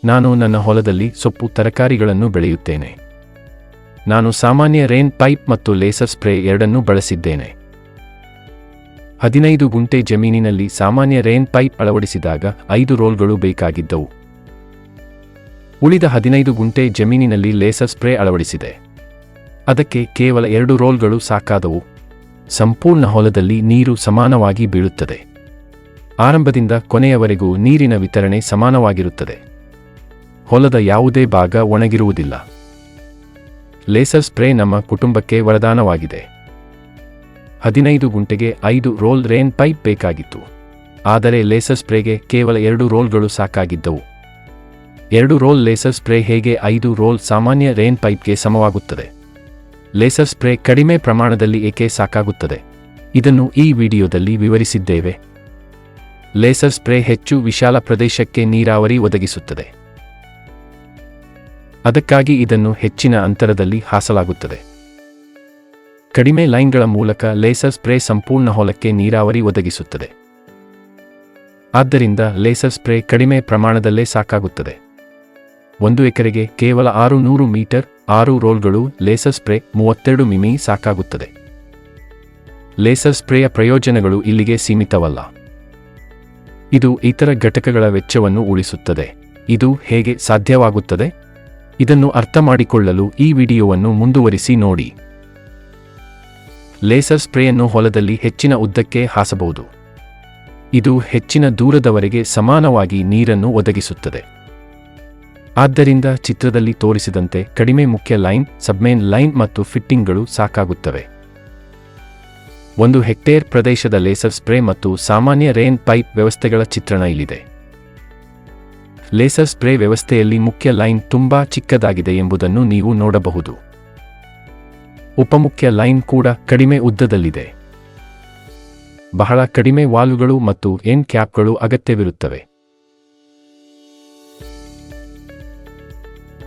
ನಾನು ನನ್ನ ಹೊಲದಲ್ಲಿ ಸೊಪ್ಪು ತರಕಾರಿಗಳನ್ನು ಬೆಳೆಯುತ್ತೇನೆ. ನಾನು ಸಾಮಾನ್ಯ ರೇನ್ ಪೈಪ್ ಮತ್ತು ಲೇಸರ್ ಸ್ಪ್ರೇ ಎರಡನ್ನೂ ಬಳಸಿದ್ದೇನೆ. 15 ಗುಂಟೆ ಜಮೀನಿನಲ್ಲಿ ಸಾಮಾನ್ಯ ರೇನ್ ಪೈಪ್ ಅಳವಡಿಸಿದಾಗ 5 ರೋಲ್ಗಳು ಬೇಕಾಗಿದ್ದವು. ಉಳಿದ 15 ಗುಂಟೆ ಜಮೀನಿನಲ್ಲಿ ಲೇಸರ್ ಸ್ಪ್ರೇ ಅಳವಡಿಸಿದೆ. ಅದಕ್ಕೆ ಕೇವಲ 2 ರೋಲ್ಗಳು ಸಾಕಾದವು. ಸಂಪೂರ್ಣ ಹೊಲದಲ್ಲಿ ನೀರು ಸಮಾನವಾಗಿ ಬೀಳುತ್ತದೆ. ಆರಂಭದಿಂದ ಕೊನೆಯವರೆಗೂ ನೀರಿನ ವಿತರಣೆ ಸಮಾನವಾಗಿರುತ್ತದೆ. ಹೊಲದ ಯಾವುದೇ ಭಾಗ ಒಣಗಿರುವುದಿಲ್ಲ. ಲೇಸರ್ ಸ್ಪ್ರೇ ನಮ್ಮ ಕುಟುಂಬಕ್ಕೆ ವರದಾನವಾಗಿದೆ. 15 ಗುಂಟೆಗೆ 5 ರೋಲ್ ರೇನ್ ಪೈಪ್ ಬೇಕಾಗಿತ್ತು. ಆದರೆ ಲೇಸರ್ ಸ್ಪ್ರೇಗೆ ಕೇವಲ 2 ರೋಲ್ಗಳು ಸಾಕಾಗಿದ್ದವು. 2 ರೋಲ್ ಲೇಸರ್ ಸ್ಪ್ರೇ ಹೇಗೆ 5 ರೋಲ್ ಸಾಮಾನ್ಯ ರೇನ್ ಪೈಪ್ಗೆ ಸಮವಾಗುತ್ತದೆ? ಲೇಸರ್ ಸ್ಪ್ರೇ ಕಡಿಮೆ ಪ್ರಮಾಣದಲ್ಲಿ ಏಕೆ ಸಾಕಾಗುತ್ತದೆ? ಇದನ್ನು ಈ ವಿಡಿಯೋದಲ್ಲಿ ವಿವರಿಸಿದ್ದೇವೆ. ಲೇಸರ್ ಸ್ಪ್ರೇ ಹೆಚ್ಚು ವಿಶಾಲ ಪ್ರದೇಶಕ್ಕೆ ನೀರಾವರಿ ಒದಗಿಸುತ್ತದೆ. ಅದಕ್ಕಾಗಿ ಇದನ್ನು ಹೆಚ್ಚಿನ ಅಂತರದಲ್ಲಿ ಹಾಸಲಾಗುತ್ತದೆ. ಕಡಿಮೆ ಲೈನ್ಗಳ ಮೂಲಕ ಲೇಸರ್ ಸ್ಪ್ರೇ ಸಂಪೂರ್ಣ ಹೊಲಕ್ಕೆ ನೀರಾವರಿ ಒದಗಿಸುತ್ತದೆ. ಆದ್ದರಿಂದ ಲೇಸರ್ ಸ್ಪ್ರೇ ಕಡಿಮೆ ಪ್ರಮಾಣದಲ್ಲೇ ಸಾಕಾಗುತ್ತದೆ. 1 ಎಕರೆಗೆ ಕೇವಲ 600 ಮೀಟರ್ 6 ರೋಲ್ಗಳು ಲೇಸರ್ ಸ್ಪ್ರೇ 32 ಮಿಮಿ ಸಾಕಾಗುತ್ತದೆ. ಲೇಸರ್ ಸ್ಪ್ರೇಯ ಪ್ರಯೋಜನಗಳು ಇಲ್ಲಿಗೆ ಸೀಮಿತವಲ್ಲ. ಇದು ಇತರ ಘಟಕಗಳ ವೆಚ್ಚವನ್ನು ಉಳಿಸುತ್ತದೆ. ಇದು ಹೇಗೆ ಸಾಧ್ಯವಾಗುತ್ತದೆ? ಇದನ್ನು ಅರ್ಥಮಾಡಿಕೊಳ್ಳಲು ಈ ವಿಡಿಯೋವನ್ನು ಮುಂದುವರಿಸಿ ನೋಡಿ. ಲೇಸರ್ ಸ್ಪ್ರೇಯನ್ನು ಹೊಲದಲ್ಲಿ ಹೆಚ್ಚಿನ ಉದ್ದಕ್ಕೆ ಹಾಸಬಹುದು. ಇದು ಹೆಚ್ಚಿನ ದೂರದವರೆಗೆ ಸಮಾನವಾಗಿ ನೀರನ್ನು ಒದಗಿಸುತ್ತದೆ. ಆದ್ದರಿಂದ ಚಿತ್ರದಲ್ಲಿ ತೋರಿಸಿದಂತೆ ಕಡಿಮೆ ಮುಖ್ಯ ಲೈನ್, ಸಬ್ಮೇನ್ ಲೈನ್ ಮತ್ತು ಫಿಟ್ಟಿಂಗ್ಗಳು ಸಾಕಾಗುತ್ತವೆ. 1 ಹೆಕ್ಟೇರ್ ಪ್ರದೇಶದ ಲೇಸರ್ ಸ್ಪ್ರೇ ಮತ್ತು ಸಾಮಾನ್ಯ ರೇನ್ ಪೈಪ್ ವ್ಯವಸ್ಥೆಗಳ ಚಿತ್ರಣ ಇಲ್ಲಿದೆ. ಲೇಸರ್ ಸ್ಪ್ರೇ ವ್ಯವಸ್ಥೆಯಲ್ಲಿ ಮುಖ್ಯ ಲೈನ್ ತುಂಬಾ ಚಿಕ್ಕದಾಗಿದೆ ಎಂಬುದನ್ನು ನೀವು ನೋಡಬಹುದು. ಉಪಮುಖ್ಯ ಲೈನ್ ಕೂಡ ಕಡಿಮೆ ಉದ್ದದಲ್ಲಿದೆ. ಬಹಳ ಕಡಿಮೆ ವಾಲ್ವ್ಗಳು ಮತ್ತು ಎಂಡ್ ಕ್ಯಾಪ್ಗಳು ಅಗತ್ಯವಿರುತ್ತವೆ.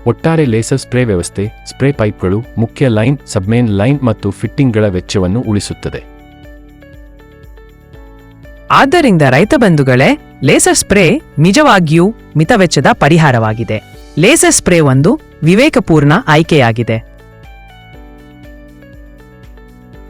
ಒಟ್ಟಾರೆ ಲೇಸರ್ ಸ್ಪ್ರೇ ವ್ಯವಸ್ಥೆ ಸ್ಪ್ರೇ ಪೈಪ್ಗಳು, ಮುಖ್ಯ ಲೈನ್, ಸಬ್ಮೇನ್ ಲೈನ್ ಮತ್ತು ಫಿಟ್ಟಿಂಗ್ಗಳ ವೆಚ್ಚವನ್ನು ಉಳಿಸುತ್ತದೆ. ಆದ್ದರಿಂದ ರೈತ ಬಂಧುಗಳೇ, ಲೇಸರ್ ಸ್ಪ್ರೇ ನಿಜವಾಗಿಯೂ ಮಿತವೆಚ್ಚದ ಪರಿಹಾರವಾಗಿದೆ. ಲೇಸರ್ ಸ್ಪ್ರೇ ಒಂದು ವಿವೇಕಪೂರ್ಣ ಆಯ್ಕೆಯಾಗಿದೆ.